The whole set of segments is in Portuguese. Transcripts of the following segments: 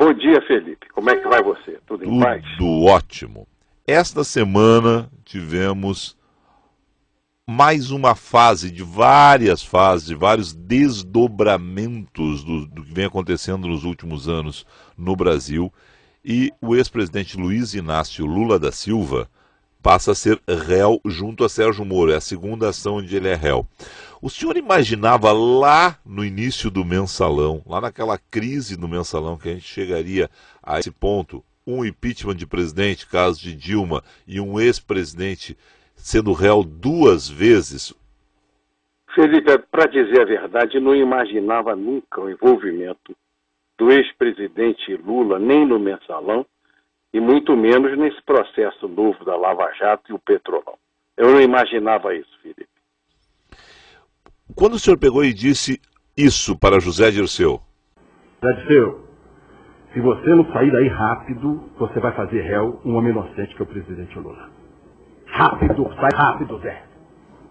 Bom dia, Felipe. Como é que vai você? Tudo em paz? Tudo ótimo. Esta semana tivemos mais uma fase de vários desdobramentos do que vem acontecendo nos últimos anos no Brasil. E o ex-presidente Luiz Inácio Lula da Silva passa a ser réu junto a Sérgio Moro. É a segunda ação onde ele é réu. O senhor imaginava lá no início do Mensalão, lá naquela crise do Mensalão, que a gente chegaria a esse ponto, um impeachment de presidente, caso de Dilma, e um ex-presidente sendo réu duas vezes? Felipe, para dizer a verdade, não imaginava nunca o envolvimento do ex-presidente Lula, nem no Mensalão, e muito menos nesse processo novo da Lava Jato e o Petrolão. Eu não imaginava isso, Felipe. Quando o senhor pegou e disse isso para José Dirceu? José Dirceu, se você não sair daí rápido, você vai fazer réu um homem inocente que é o presidente Lula. Rápido, sai rápido, Zé.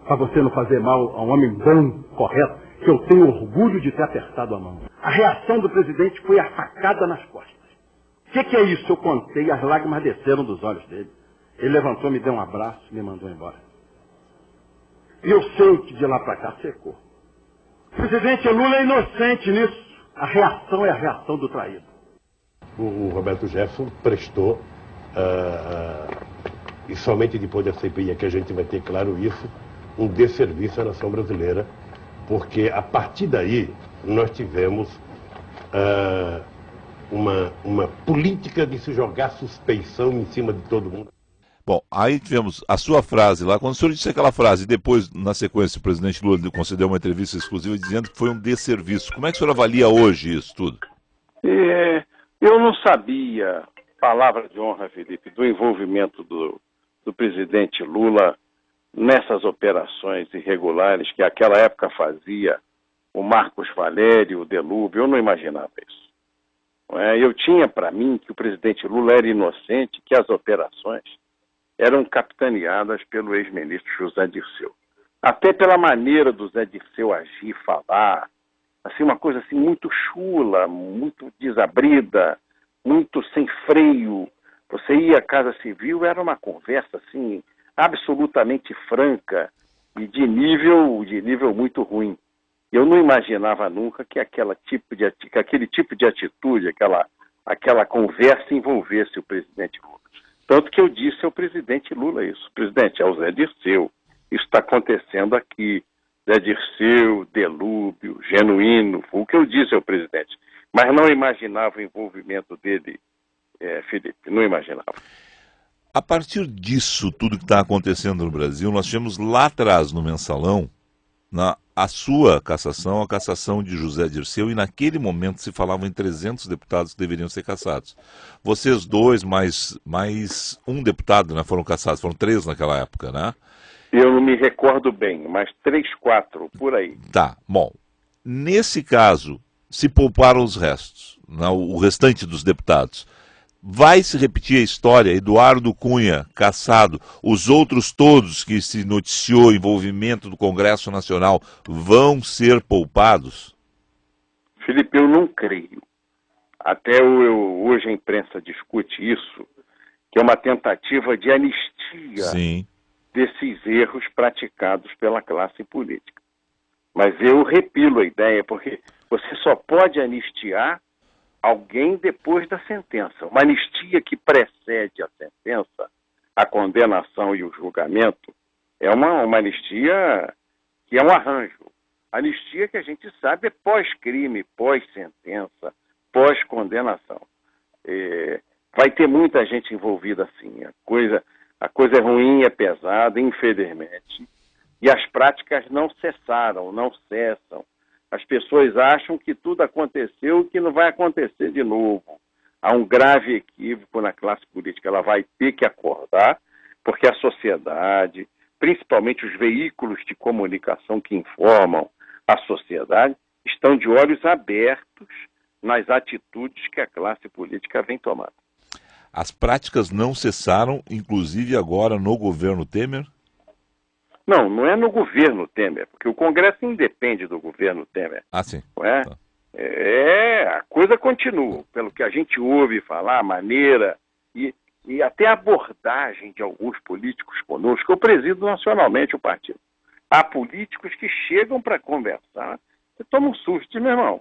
Para você não fazer mal a um homem bom, correto, que eu tenho orgulho de ter apertado a mão. A reação do presidente foi a facada nas costas. O que é isso? Eu contei, as lágrimas desceram dos olhos dele. Ele levantou, me deu um abraço e me mandou embora. E eu sei que de lá para cá secou. O presidente Lula é inocente nisso. A reação é a reação do traído. O Roberto Jefferson prestou, e somente depois da CPI é que a gente vai ter claro isso, um desserviço à nação brasileira, porque a partir daí nós tivemos uma política de se jogar suspeição em cima de todo mundo. Bom, aí tivemos a sua frase lá. Quando o senhor disse aquela frase, depois, na sequência, o presidente Lula concedeu uma entrevista exclusiva dizendo que foi um desserviço. Como é que o senhor avalia hoje isso tudo? Eu não sabia, palavra de honra, Felipe, do envolvimento do presidente Lula nessas operações irregulares que naquela época fazia o Marcos Valério, o Delúbio. Eu não imaginava isso. Eu tinha para mim que o presidente Lula era inocente, que as operações eram capitaneadas pelo ex-ministro José Dirceu. Até pela maneira do Zé Dirceu agir, falar, assim, uma coisa assim muito chula, muito desabrida, muito sem freio. Você ia à Casa Civil, era uma conversa assim absolutamente franca e de nível muito ruim. Eu não imaginava nunca que aquele tipo de atitude, aquela conversa envolvesse o presidente Lula. Tanto que eu disse ao presidente Lula isso. Presidente, é o Zé Dirceu. Isso está acontecendo aqui. Zé Dirceu, Delúbio, Genuíno. Foi o que eu disse ao presidente. Mas não imaginava o envolvimento dele, Felipe. Não imaginava. A partir disso, tudo que está acontecendo no Brasil, nós tivemos lá atrás no Mensalão, a sua cassação, a cassação de José Dirceu, e naquele momento se falava em 300 deputados que deveriam ser cassados. Vocês dois, mais um deputado, né, foram cassados, foram 3 naquela época, né? Eu não me recordo bem, mas 3, 4, por aí. Tá, bom. Nesse caso, se pouparam os restos, né, o restante dos deputados. Vai se repetir a história, Eduardo Cunha, cassado, os outros todos que se noticiou o envolvimento do Congresso Nacional vão ser poupados? Felipe, eu não creio. Até hoje a imprensa discute isso, que é uma tentativa de anistia Sim. desses erros praticados pela classe política. Mas eu repilo a ideia, porque você só pode anistiar alguém depois da sentença. Uma anistia que precede a sentença, a condenação e o julgamento, é uma anistia que é um arranjo. Anistia que a gente sabe é pós-crime, pós-sentença, pós-condenação. Vai ter muita gente envolvida assim. A coisa é ruim, é pesada, infelizmente. E as práticas não cessaram, não cessam. As pessoas acham que tudo aconteceu e que não vai acontecer de novo. Há um grave equívoco na classe política. Ela vai ter que acordar, porque a sociedade, principalmente os veículos de comunicação que informam a sociedade, estão de olhos abertos nas atitudes que a classe política vem tomando. As práticas não cessaram, inclusive agora no governo Temer? Não é no governo Temer, porque o Congresso independe do governo Temer. Ah, sim. Não é? Tá. A coisa continua, pelo que a gente ouve falar, a maneira e até a abordagem de alguns políticos conosco. Eu presido nacionalmente o partido. Há políticos que chegam para conversar, você toma um susto, meu irmão.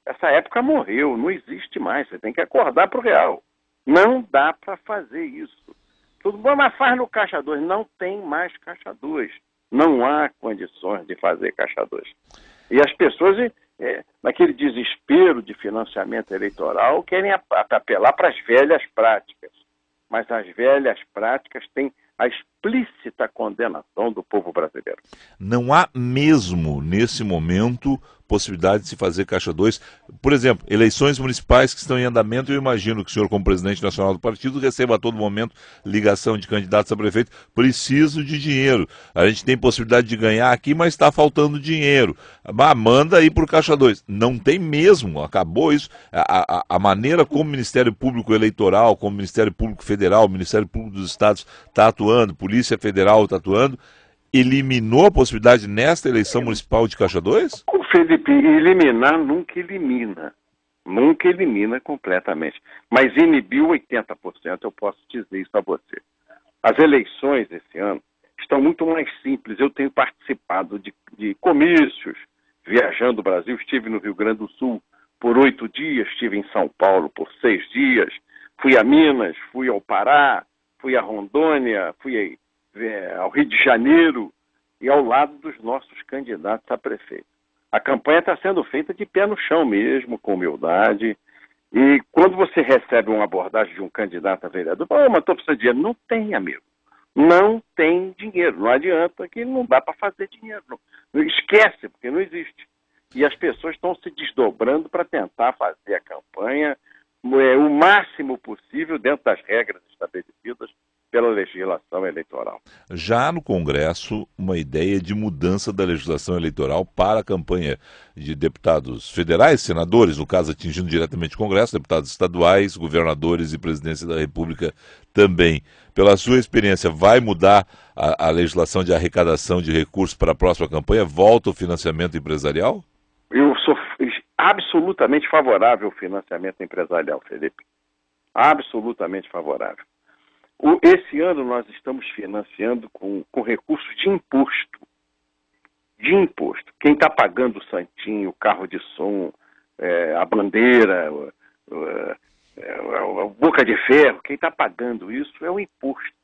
Essa época morreu, não existe mais, você tem que acordar para o real. Não dá para fazer isso. Tudo bom, mas faz no Caixa 2. Não tem mais Caixa 2. Não há condições de fazer Caixa 2. E as pessoas, naquele desespero de financiamento eleitoral, querem apelar para as velhas práticas. Mas as velhas práticas têm a explícita condenação do povo brasileiro. Não há mesmo, nesse momento, possibilidade de se fazer Caixa 2. Por exemplo, eleições municipais que estão em andamento, eu imagino que o senhor, como presidente nacional do partido, receba a todo momento ligação de candidatos a prefeito. Preciso de dinheiro. A gente tem possibilidade de ganhar aqui, mas está faltando dinheiro. Manda aí para o Caixa 2. Não tem mesmo, acabou isso. A maneira como o Ministério Público Eleitoral, como o Ministério Público Federal, o Ministério Público dos Estados está atuando, Polícia Federal está atuando, eliminou a possibilidade nesta eleição municipal de Caixa 2? O Felipe, eliminar nunca elimina. Nunca elimina completamente. Mas inibiu 80%, eu posso dizer isso a você. As eleições esse ano estão muito mais simples. Eu tenho participado de comícios, viajando o Brasil. Estive no Rio Grande do Sul por 8 dias, estive em São Paulo por 6 dias, fui a Minas, fui ao Pará, fui a Rondônia, fui ao Rio de Janeiro e ao lado dos nossos candidatos a prefeito. A campanha está sendo feita de pé no chão mesmo, com humildade. E quando você recebe uma abordagem de um candidato a vereador, mas estou precisando de dinheiro. Não tem, amigo. Não tem dinheiro. Não adianta, que não dá para fazer dinheiro. Não. Esquece, porque não existe. E as pessoas estão se desdobrando para tentar fazer a campanha o máximo possível dentro das regras estabelecidas pela legislação eleitoral. Já no Congresso, uma ideia de mudança da legislação eleitoral para a campanha de deputados federais, senadores, no caso atingindo diretamente o Congresso, deputados estaduais, governadores e presidência da República também. Pela sua experiência, vai mudar a legislação de arrecadação de recursos para a próxima campanha? Volta o financiamento empresarial? Eu sou absolutamente favorável ao financiamento empresarial, Felipe. Absolutamente favorável. Esse ano nós estamos financiando com recursos de imposto. De imposto. Quem está pagando o santinho, o carro de som, a bandeira, a boca de ferro, quem está pagando isso é o imposto.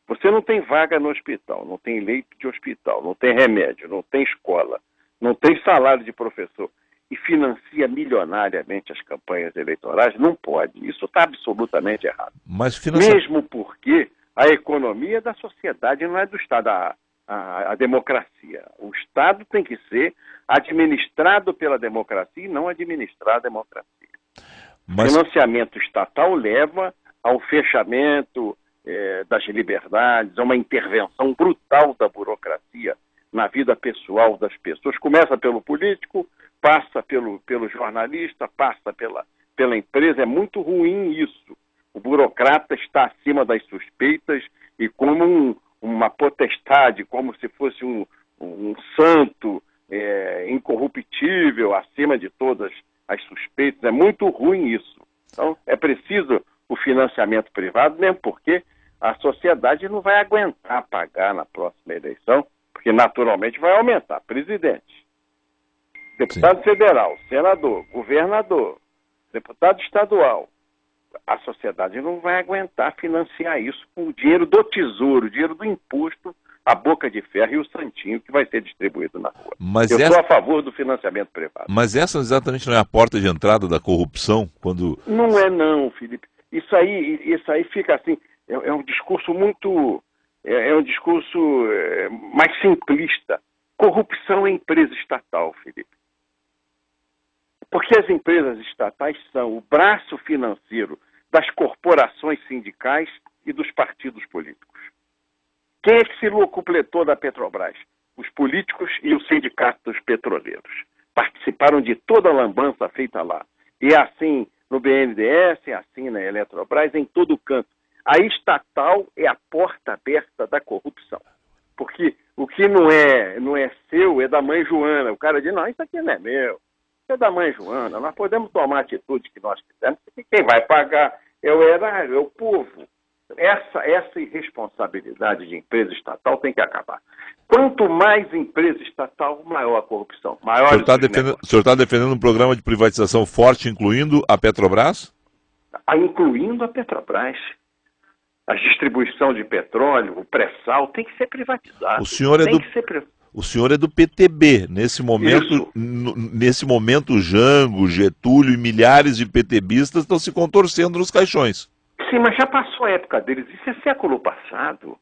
Você não tem vaga no hospital, não tem leito de hospital, não tem remédio, não tem escola, não tem salário de professor e financia milionariamente as campanhas eleitorais, não pode. Isso está absolutamente errado. Mas Mesmo porque a economia é da sociedade, não é do Estado, a democracia. O Estado tem que ser administrado pela democracia e não administrar a democracia. Financiamento estatal leva ao fechamento das liberdades, a uma intervenção brutal da burocracia na vida pessoal das pessoas. Começa pelo político, passa pelo jornalista, passa pela empresa. É muito ruim isso. O burocrata está acima das suspeitas e como uma potestade, como se fosse um santo incorruptível, acima de todas as suspeitas. É muito ruim isso. Então, é preciso o financiamento privado, mesmo porque a sociedade não vai aguentar pagar na próxima eleição, porque naturalmente vai aumentar. Presidente, deputado federal, senador, governador, deputado estadual. A sociedade não vai aguentar financiar isso com o dinheiro do tesouro, o dinheiro do imposto, a boca de ferro e o santinho que vai ser distribuído na rua. Eu sou a favor do financiamento privado. Mas essa exatamente não é a porta de entrada da corrupção? Não é não, Felipe. Isso aí fica assim, é um discurso muito... É um discurso mais simplista. Corrupção é empresa estatal, Felipe. Porque as empresas estatais são o braço financeiro das corporações sindicais e dos partidos políticos. Quem é que se locupletou da Petrobras? Os políticos e os sindicatos petroleiros. Participaram de toda a lambança feita lá. E é assim no BNDES, é assim na Eletrobras, em todo canto. A estatal é a porta aberta da corrupção. Porque o que não é seu é da mãe Joana. O cara diz, não, isso aqui não é meu. Isso é é da mãe Joana, nós podemos tomar a atitude que nós quisermos, porque quem vai pagar é o erário, é o povo. Essa irresponsabilidade de empresa estatal tem que acabar. Quanto mais empresa estatal, maior a corrupção. O senhor está defendendo um programa de privatização forte, incluindo a Petrobras? Incluindo a Petrobras. A distribuição de petróleo, o pré-sal, tem que ser privatizado. O senhor é do PTB. Nesse momento, Jango, Getúlio e milhares de PTBistas estão se contorcendo nos caixões. Sim, mas já passou a época deles. Isso é século passado.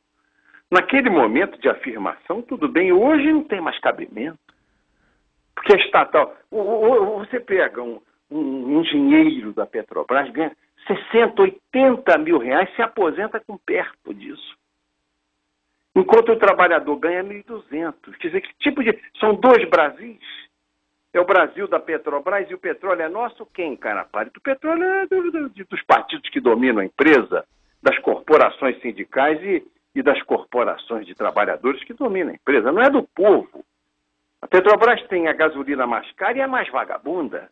Naquele momento de afirmação, tudo bem. Hoje não tem mais cabimento. Porque a estatal... Você pega um engenheiro da Petrobras, ganha 60, 80 mil reais, se aposenta com perto disso. Enquanto o trabalhador ganha 1.200. Quer dizer, que tipo de... São dois Brasis. É o Brasil da Petrobras e o petróleo é nosso, quem, cara? O petróleo é dos partidos que dominam a empresa, das corporações sindicais e das corporações de trabalhadores que dominam a empresa. Não é do povo. A Petrobras tem a gasolina mais cara e a mais vagabunda.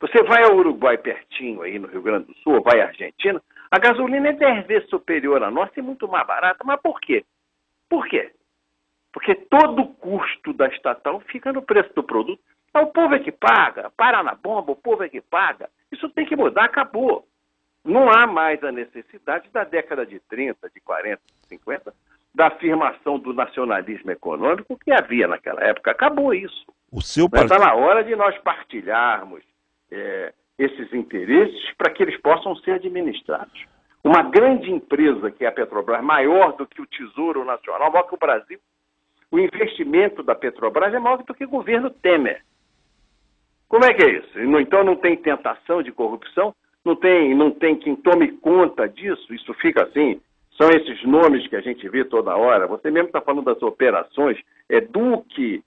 Você vai ao Uruguai pertinho, aí no Rio Grande do Sul, ou vai à Argentina, a gasolina é 10 vezes superior à nossa e muito mais barata. Mas por quê? Por quê? Porque todo o custo da estatal fica no preço do produto. O povo é que paga. Para na bomba, o povo é que paga. Isso tem que mudar, acabou. Não há mais a necessidade da década de 30, de 40, de 50, da afirmação do nacionalismo econômico que havia naquela época. Acabou isso. Está na hora de nós partilharmos esses interesses para que eles possam ser administrados. Uma grande empresa, que é a Petrobras, maior do que o Tesouro Nacional, maior que o Brasil, o investimento da Petrobras é maior do que o governo Temer. Como é que é isso? Então não tem tentação de corrupção? Não tem quem tome conta disso? Isso fica assim? São esses nomes que a gente vê toda hora. Você mesmo está falando das operações, Duque,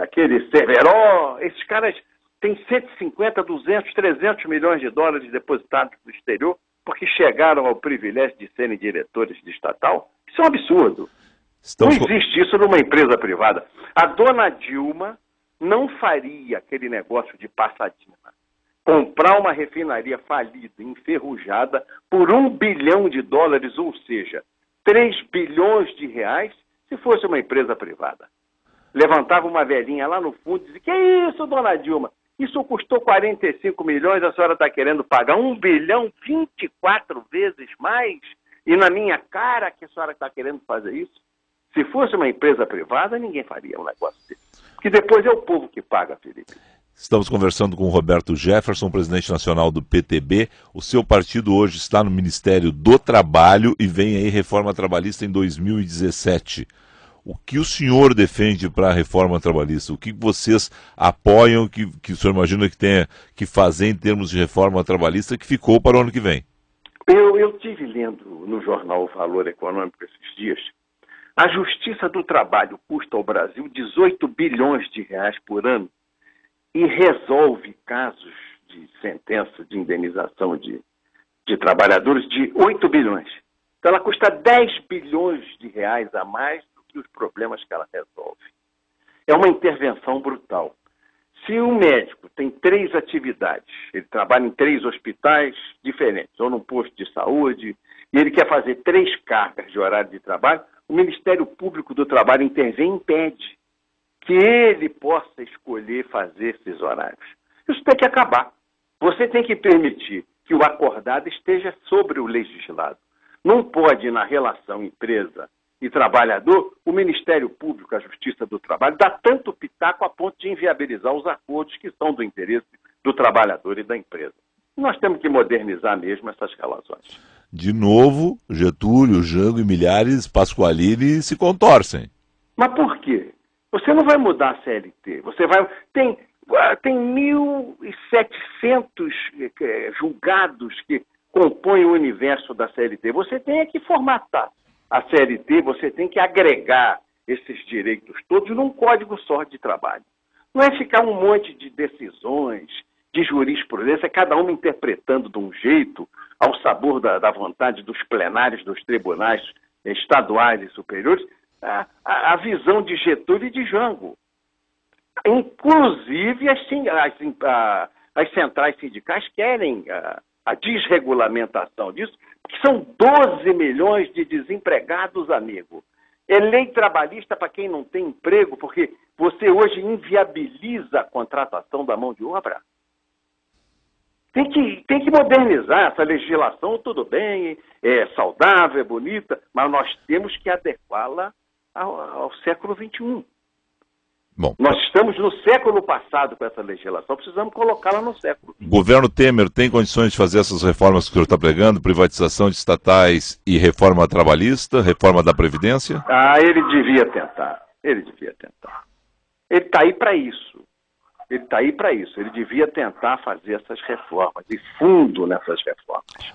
aquele Cerveró, esses caras têm 150, 200, 300 milhões de dólares depositados no exterior porque chegaram ao privilégio de serem diretores de estatal. Isso é um absurdo. Não existe isso numa empresa privada. A dona Dilma não faria aquele negócio de passadinha. Comprar uma refinaria falida, enferrujada, por $1 bilhão, ou seja, 3 bilhões de reais, se fosse uma empresa privada. Levantava uma velhinha lá no fundo e dizia: que é isso, dona Dilma? Isso custou 45 milhões, a senhora está querendo pagar 1 bilhão, 24 vezes mais? E na minha cara que a senhora está querendo fazer isso? Se fosse uma empresa privada, ninguém faria um negócio desse. Porque depois é o povo que paga, Felipe. Estamos conversando com o Roberto Jefferson, presidente nacional do PTB. O seu partido hoje está no Ministério do Trabalho e vem aí reforma trabalhista em 2017. O que o senhor defende para a reforma trabalhista? O que vocês apoiam, que o senhor imagina que tenha que fazer em termos de reforma trabalhista que ficou para o ano que vem? Eu estive lendo no jornal O Valor Econômico esses dias. A Justiça do Trabalho custa ao Brasil 18 bilhões de reais por ano e resolve casos de sentença de indenização de trabalhadores de 8 bilhões. Então ela custa 10 bilhões de reais a mais do que os problemas que ela resolve. É uma intervenção brutal. Se um médico tem 3 atividades, ele trabalha em 3 hospitais diferentes, ou num posto de saúde, e ele quer fazer 3 cargas de horário de trabalho, o Ministério Público do Trabalho intervém e impede que ele possa escolher fazer esses horários. Isso tem que acabar. Você tem que permitir que o acordado esteja sobre o legislado. Não pode, na relação empresa e trabalhador, o Ministério Público, a Justiça do Trabalho, dar tanto pitaco a ponto de inviabilizar os acordos que são do interesse do trabalhador e da empresa. Nós temos que modernizar mesmo essas relações. De novo, Getúlio, Jango e milhares, Pasqualini se contorcem. Mas por quê? Você não vai mudar a CLT. Você vai... Tem 1.700 julgados que compõem o universo da CLT. Você tem que formatar a CLT, você tem que agregar esses direitos todos num código só de trabalho. Não é ficar um monte de decisões, de jurisprudência, cada uma interpretando de um jeito, ao sabor da vontade dos plenários dos tribunais estaduais e superiores, a visão de Getúlio e de Jango. Inclusive, as centrais sindicais querem a desregulamentação disso, porque são 12 milhões de desempregados, amigo. É lei trabalhista para quem não tem emprego, porque você hoje inviabiliza a contratação da mão de obra. Tem que modernizar essa legislação, tudo bem, é saudável, é bonita, mas nós temos que adequá-la ao século XXI. Bom, nós estamos no século passado com essa legislação, precisamos colocá-la no século. O governo Temer tem condições de fazer essas reformas que o senhor está pregando, privatização de estatais e reforma trabalhista, reforma da Previdência? Ele devia tentar. Ele está aí para isso. Ele devia tentar fazer essas reformas, e fundo nessas reformas.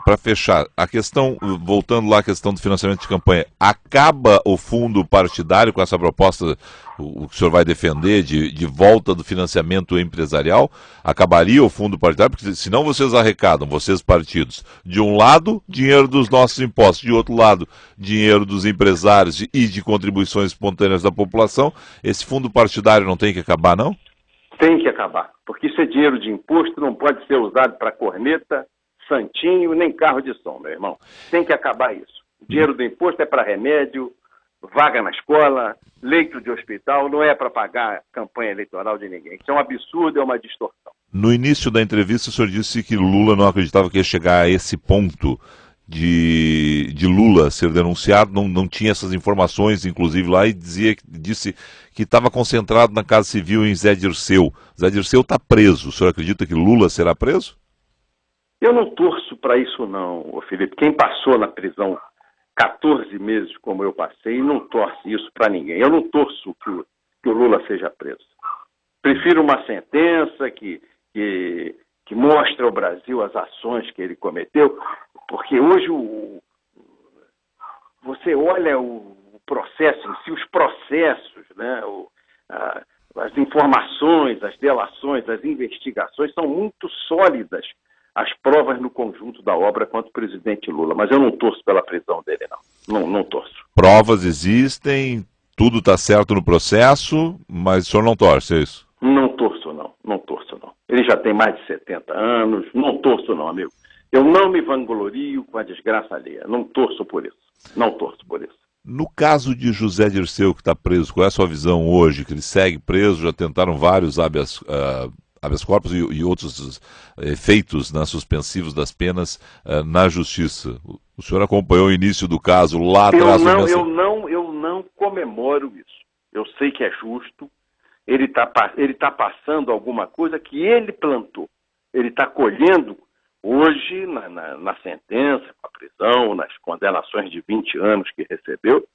Para fechar, a questão, voltando lá à questão do financiamento de campanha, acaba o fundo partidário com essa proposta, o que o senhor vai defender, de volta do financiamento empresarial? Acabaria o fundo partidário? Porque senão vocês arrecadam, vocês partidos, de um lado, dinheiro dos nossos impostos, de outro lado, dinheiro dos empresários e de contribuições espontâneas da população. Esse fundo partidário não tem que acabar, não? Tem que acabar, porque isso é dinheiro de imposto, não pode ser usado para corneta, santinho, nem carro de som, meu irmão. Tem que acabar isso. O dinheiro do imposto é para remédio, vaga na escola, leito de hospital, não é para pagar campanha eleitoral de ninguém. Isso é um absurdo, é uma distorção. No início da entrevista, o senhor disse que Lula não acreditava que ia chegar a esse ponto de Lula ser denunciado, não tinha essas informações, inclusive, lá, e disse que estava concentrado na Casa Civil em Zé Dirceu. Zé Dirceu está preso. O senhor acredita que Lula será preso? Eu não torço para isso não, Felipe. Quem passou na prisão 14 meses como eu passei, não torce isso para ninguém. Eu não torço que o Lula seja preso. Prefiro uma sentença que mostre ao Brasil as ações que ele cometeu, porque hoje você olha o processo em si, os processos, né? As informações, as delações, as investigações são muito sólidas. As provas no conjunto da obra contra o presidente Lula. Mas eu não torço pela prisão dele, não. Não torço. Provas existem, tudo está certo no processo, mas o senhor não torce, é isso? Não torço, não. Não torço, não. Ele já tem mais de 70 anos. Não torço, não, amigo. Eu não me vanglorio com a desgraça alheia. Não torço por isso. Não torço por isso. No caso de José Dirceu, que está preso, qual é a sua visão hoje? Que ele segue preso, já tentaram vários habeas corpus e outros efeitos suspensivos das penas na justiça. O senhor acompanhou o início do caso lá atrás? Eu não comemoro isso. Eu sei que é justo. Ele tá passando alguma coisa que ele plantou. Ele está colhendo hoje na sentença, com a prisão, nas condenações de 20 anos que recebeu,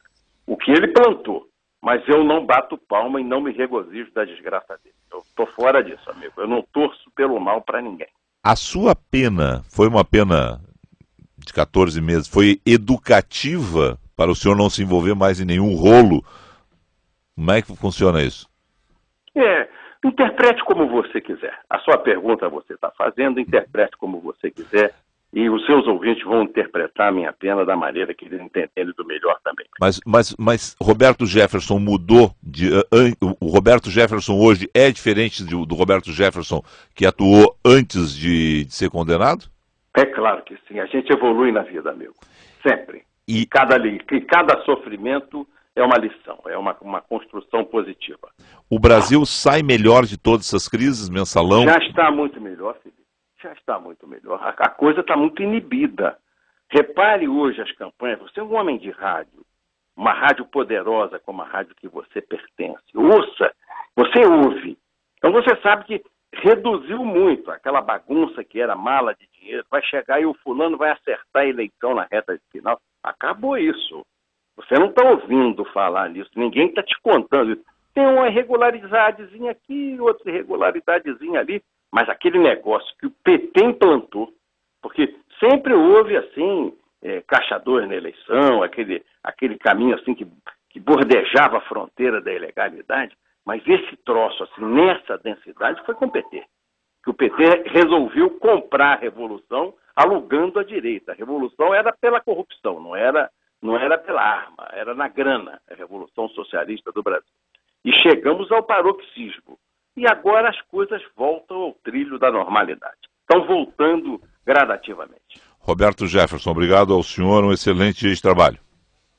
o que ele plantou. Mas eu não bato palma e não me regozijo da desgraça dele. Eu estou fora disso, amigo. Eu não torço pelo mal para ninguém. A sua pena foi uma pena de 14 meses? Foi educativa para o senhor não se envolver mais em nenhum rolo? Como é que funciona isso? Interprete como você quiser. A sua pergunta você está fazendo, interprete como você quiser. E os seus ouvintes vão interpretar a minha pena da maneira que eles entenderem do melhor também. Mas Roberto Jefferson mudou? O Roberto Jefferson hoje é diferente do Roberto Jefferson que atuou antes de ser condenado? É claro que sim. A gente evolui na vida, amigo. Sempre. E cada sofrimento é uma lição, é uma construção positiva. O Brasil sai melhor de todas essas crises, mensalão? Já está muito melhor, Felipe. Já está muito melhor. A coisa está muito inibida. Repare hoje as campanhas. Você é um homem de rádio, uma rádio poderosa como a rádio que você pertence. Ouça, você ouve. Então você sabe que reduziu muito aquela bagunça que era mala de dinheiro. Vai chegar e o fulano vai acertar a eleição na reta final. Acabou isso. Você não está ouvindo falar nisso. Ninguém está te contando isso. Tem uma irregularidadezinha aqui, outra irregularidadezinha ali. Mas aquele negócio que o PT implantou, porque sempre houve, assim, caixa 2 na eleição, aquele caminho, assim, que bordejava a fronteira da ilegalidade, mas esse troço, assim, nessa densidade, foi com o PT. Que o PT resolveu comprar a revolução alugando a direita. A revolução era pela corrupção, não era Não era pela arma, era na grana, a Revolução Socialista do Brasil. E chegamos ao paroxismo. E agora as coisas voltam ao trilho da normalidade. Estão voltando gradativamente. Roberto Jefferson, obrigado ao senhor, um excelente dia de trabalho.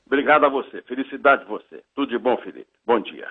Obrigado a você, felicidade a você. Tudo de bom, Felipe. Bom dia.